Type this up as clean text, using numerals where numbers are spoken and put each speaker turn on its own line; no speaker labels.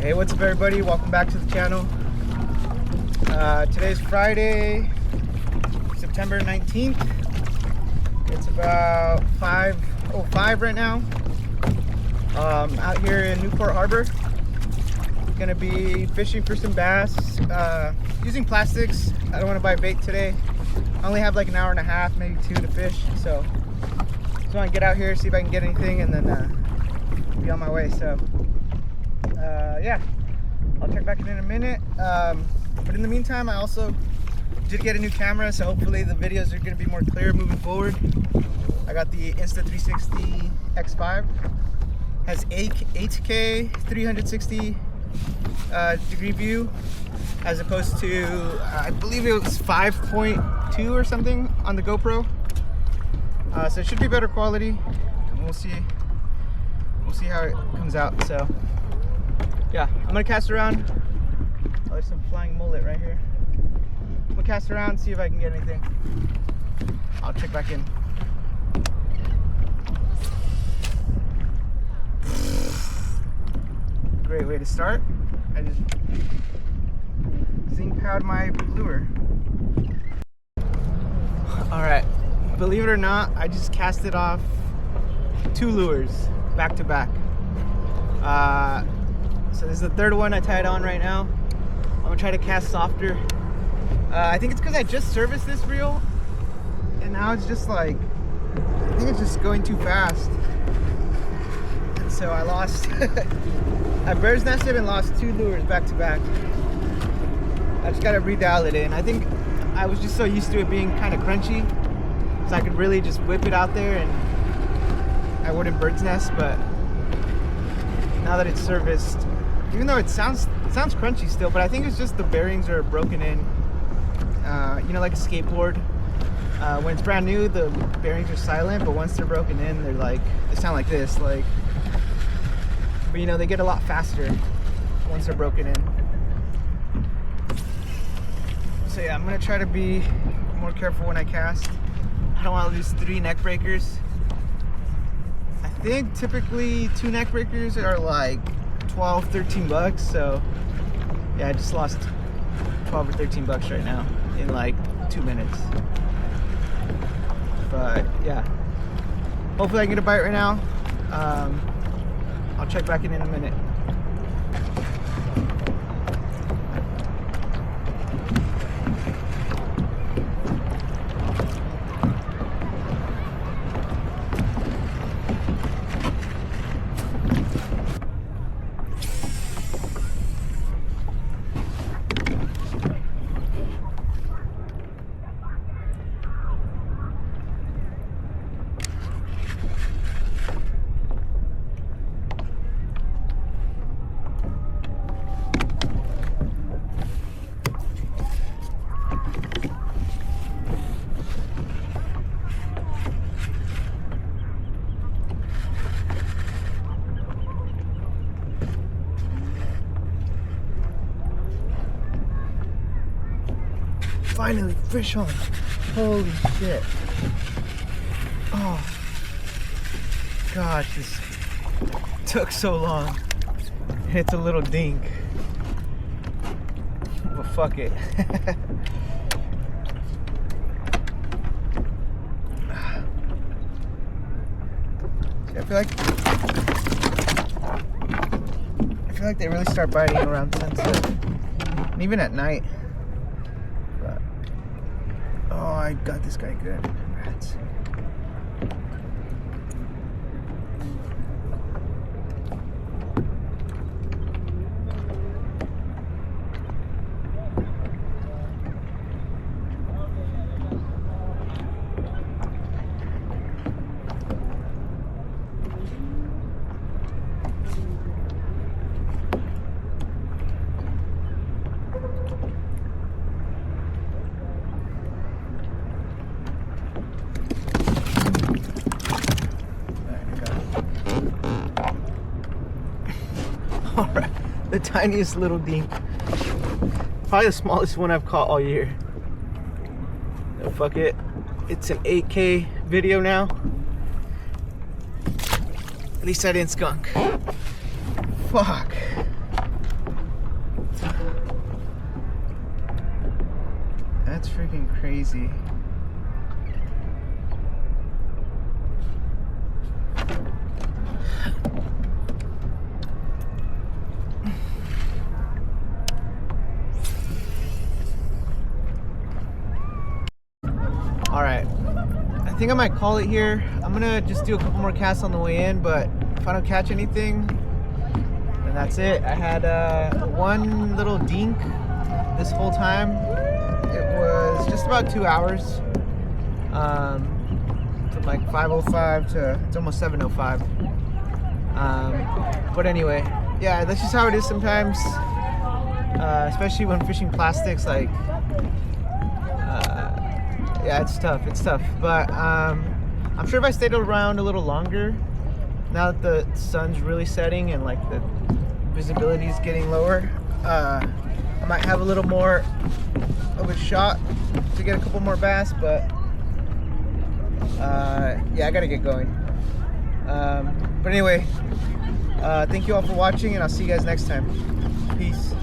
Hey, what's up everybody? Welcome back to the channel. Today's Friday, September 19th. It's about 5:05 right now. Out here in Newport Harbor. Gonna be fishing for some bass, using plastics. I don't want to buy bait today. I only have like an hour and a half, maybe two to fish. So just want to get out here, see if I can get anything, and then be on my way. So yeah, I'll check back in a minute. But in the meantime, I also did get a new camera, so hopefully the videos are going to be more clear moving forward. I got the Insta360 X5. Has 8K 360 degree view, as opposed to I believe it was 5.2 or something on the GoPro. So it should be better quality, and we'll see how it comes out. So yeah, I'm gonna cast around. Oh, there's some flying mullet right here. I'm gonna cast around, see if I can get anything. I'll check back in. Great way to start. I just zinc powed my lure. Alright, believe it or not, I just casted off 2 lures back to back. So this is the third one I tied on right now. I'm gonna try to cast softer. I think it's because I just serviced this reel, and now it's just like, I think it's just going too fast. And so I lost, I bird's nested and lost 2 lures back to back. I just gotta redial it in. I think I was just so used to it being kind of crunchy, so I could really just whip it out there and I wouldn't bird's nest. But now that it's serviced, even though it sounds crunchy still, but I think it's just the bearings are broken in. You know, like a skateboard. When it's brand new, the bearings are silent, but once they're broken in, they're like, they sound like this, like. But you know, they get a lot faster once they're broken in. So yeah, I'm gonna try to be more careful when I cast. I don't want to lose 3 neck breakers. I think typically 2 neck breakers are like 12, 13 bucks. So yeah, I just lost 12 or 13 bucks right now in like 2 minutes. But yeah, hopefully I can get a bite right now. I'll check back in a minute. Finally, fish on. Holy shit. Oh gosh, this took so long. It's a little dink, but fuck it. See, I feel like they really start biting around sunset, and even at night. Oh, I got this guy good. Rats. Alright, the tiniest little dink. Probably the smallest one I've caught all year. Oh, fuck it. It's an 8K video now. At least I didn't skunk. Fuck. That's freaking crazy. All right, I think I might call it here. I'm gonna just do a couple more casts on the way in, but if I don't catch anything, then that's it. I had one little dink this whole time. It was just about 2 hours, from like 5:05 to it's almost 7:05. But anyway, yeah, that's just how it is sometimes, especially when fishing plastics. Like, yeah, it's tough. But I'm sure if I stayed around a little longer, now that the sun's really setting and like the visibility is getting lower, I might have a little more of a shot to get a couple more bass. But yeah, I gotta get going. But anyway, thank you all for watching, and I'll see you guys next time. Peace.